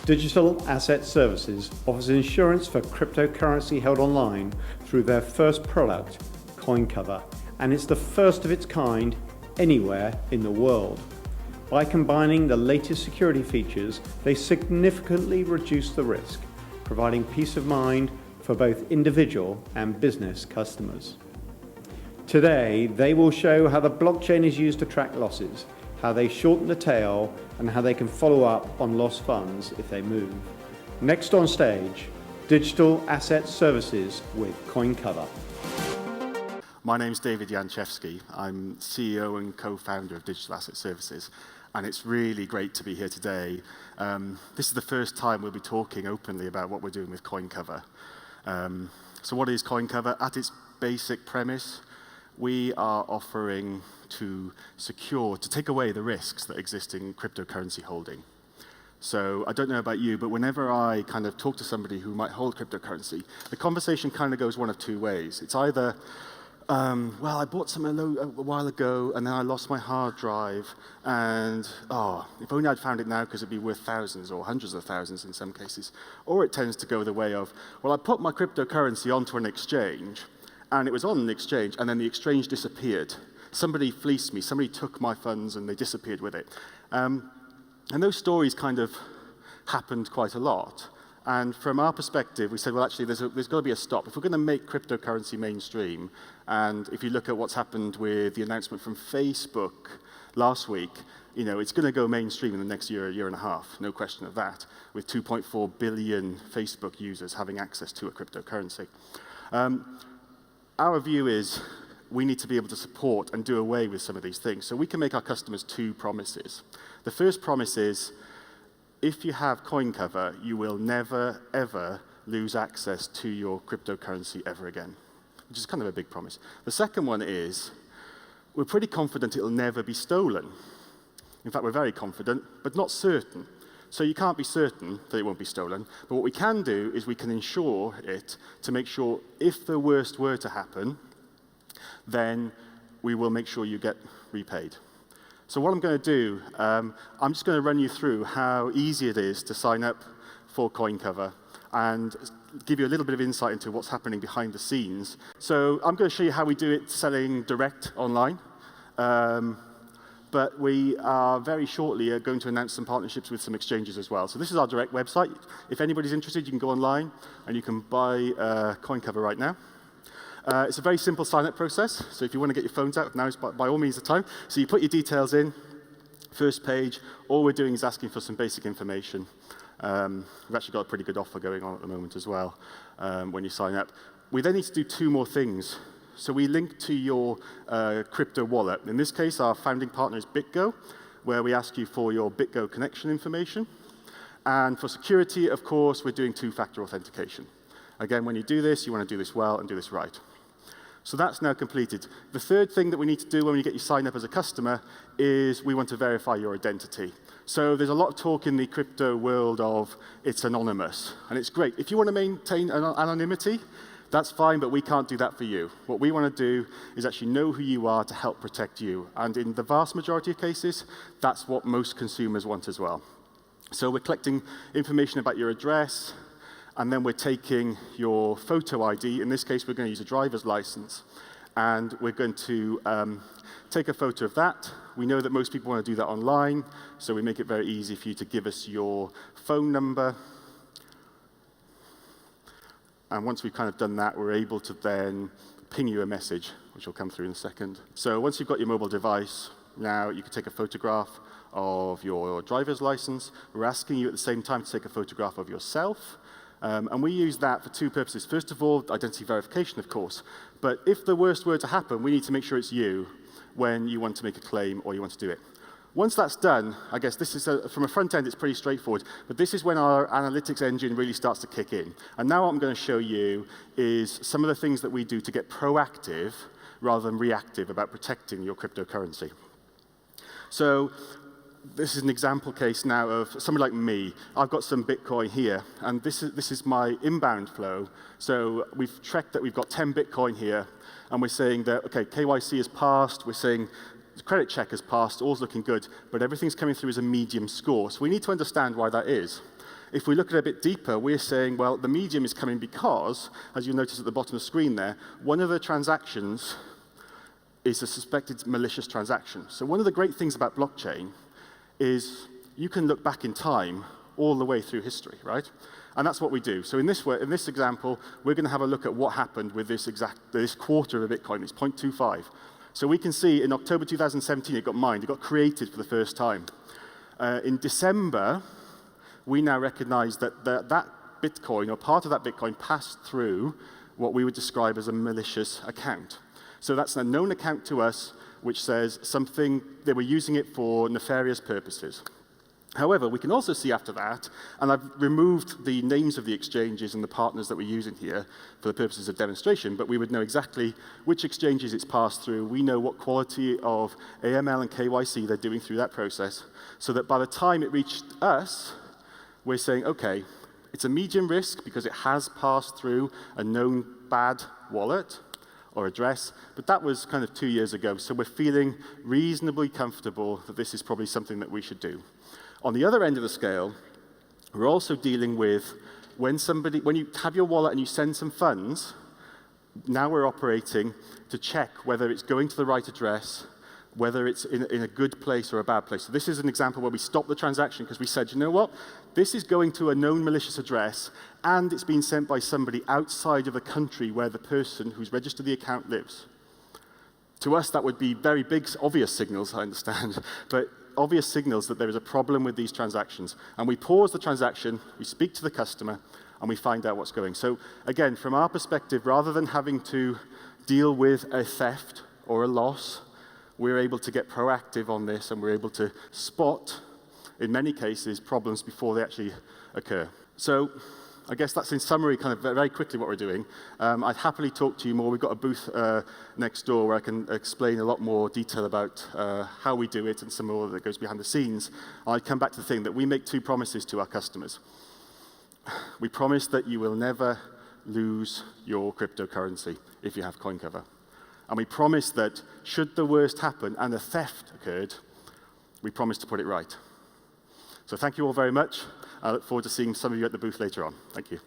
Digital Asset Services offers insurance for cryptocurrency held online through their first product, CoinCover, and it's the first of its kind anywhere in the world. By combining the latest security features, they significantly reduce the risk, providing peace of mind for both individual and business customers. Today, they will show how the blockchain is used to track losses, how they shorten the tail, and how they can follow up on lost funds if they move. Next on stage, Digital Asset Services with CoinCover. My name's David Janczewski. I'm CEO and co-founder of Digital Asset Services, and it's really great to be here today. This is the first time we'll be talking openly about what we're doing with CoinCover. So what is CoinCover? At its basic premise, we are offering to take away the risks that exist in cryptocurrency holding. So I don't know about you, but whenever I kind of talk to somebody who might hold cryptocurrency, the conversation kind of goes one of two ways. It's either, well, I bought some a while ago, and then I lost my hard drive, and if only I'd found it now, because it'd be worth thousands or hundreds of thousands in some cases. Or it tends to go the way of, well, I put my cryptocurrency onto an exchange, and it was on an exchange, and then the exchange disappeared. Somebody fleeced me, somebody took my funds, and they disappeared with it. And those stories kind of happened quite a lot. And from our perspective, we said, well, actually, there's got to be a stop. If we're going to make cryptocurrency mainstream, and if you look at what's happened with the announcement from Facebook last week, you know, it's going to go mainstream in the next year and a half, no question of that, with 2.4 billion Facebook users having access to a cryptocurrency. Our view is we need to be able to support and do away with some of these things. So we can make our customers two promises. The first promise is, if you have CoinCover, you will never, ever lose access to your cryptocurrency ever again, which is kind of a big promise. The second one is, we're pretty confident it'll never be stolen. In fact, we're very confident, but not certain. So you can't be certain that it won't be stolen, but what we can do is we can insure it to make sure if the worst were to happen, then we will make sure you get repaid. So what I'm going to do, I'm just going to run you through how easy it is to sign up for CoinCover and give you a little bit of insight into what's happening behind the scenes. So I'm going to show you how we do it selling direct online. But we are very shortly going to announce some partnerships with some exchanges as well. So this is our direct website. If anybody's interested, you can go online and you can buy CoinCover right now. It's a very simple sign-up process. So if you want to get your phones out, now is by all means the time. So you put your details in, first page. All we're doing is asking for some basic information. We've actually got a pretty good offer going on at the moment as well when you sign up. We then need to do two more things. So we link to your crypto wallet. In this case, our founding partner is BitGo, where we ask you for your BitGo connection information. And for security, of course, we're doing two-factor authentication. Again, when you do this, you want to do this well and do this right. So that's now completed. The third thing that we need to do when you get you signed up as a customer is we want to verify your identity. So there's a lot of talk in the crypto world of it's anonymous, and it's great. If you want to maintain anonymity, that's fine, but we can't do that for you. What we want to do is actually know who you are to help protect you. And in the vast majority of cases, that's what most consumers want as well. So we're collecting information about your address, and then we're taking your photo ID. In this case, we're going to use a driver's license. And we're going to take a photo of that. We know that most people want to do that online, so we make it very easy for you to give us your phone number. And once we've kind of done that, we're able to then ping you a message, which will come through in a second. So once you've got your mobile device, now you can take a photograph of your driver's license. We're asking you at the same time to take a photograph of yourself. And we use that for two purposes. First of all, identity verification, of course. But if the worst were to happen, we need to make sure it's you when you want to make a claim or you want to do it. Once that's done, I guess this is, from a front end, it's pretty straightforward. But this is when our analytics engine really starts to kick in. And now what I'm going to show you is some of the things that we do to get proactive rather than reactive about protecting your cryptocurrency. So this is an example case now of somebody like me. I've got some Bitcoin here, and this is my inbound flow. So we've tracked that we've got 10 Bitcoin here, and we're saying that, okay, KYC has passed. We're saying the credit check has passed, all's looking good, but everything's coming through as a medium score. So we need to understand why that is. if we look at it a bit deeper, we're saying, well, the medium is coming because, as you notice at the bottom of the screen there, one of the transactions is a suspected malicious transaction. So one of the great things about blockchain is you can look back in time all the way through history, right? And that's what we do. So in this example, we're going to have a look at what happened with this quarter of a Bitcoin. It's 0.25. So we can see in October 2017, it got mined. It got created for the first time. In December, we now recognize that that Bitcoin, or part of that Bitcoin, passed through what we would describe as a malicious account. So that's a known account to us, which says something, they were using it for nefarious purposes. However, we can also see after that, and I've removed the names of the exchanges and the partners that we're using here for the purposes of demonstration, but we would know exactly which exchanges it's passed through. We know what quality of AML and KYC they're doing through that process, so that by the time it reached us, we're saying, okay, it's a medium risk because it has passed through a known bad wallet or address, but that was kind of 2 years ago, so we're feeling reasonably comfortable that this is probably something that we should do. On the other end of the scale, we're also dealing with when you have your wallet and you send some funds, now we're operating to check whether it's going to the right address, whether it's in a good place or a bad place. So this is an example where we stopped the transaction because we said, you know what, this is going to a known malicious address and it's been sent by somebody outside of the country where the person who's registered the account lives. To us, that would be very big, obvious signals, I understand, but obvious signals that there is a problem with these transactions. And we pause the transaction, we speak to the customer, and we find out what's going. So again, from our perspective, rather than having to deal with a theft or a loss, we're able to get proactive on this, and we're able to spot, in many cases, problems before they actually occur. So I guess that's in summary kind of very quickly what we're doing. I'd happily talk to you more. We've got a booth next door where I can explain a lot more detail about how we do it and some more that goes behind the scenes. I'd come back to the thing that we make two promises to our customers. We promise that you will never lose your cryptocurrency if you have coin cover. And we promise that should the worst happen and a theft occurred, we promise to put it right. So thank you all very much. I look forward to seeing some of you at the booth later on. Thank you.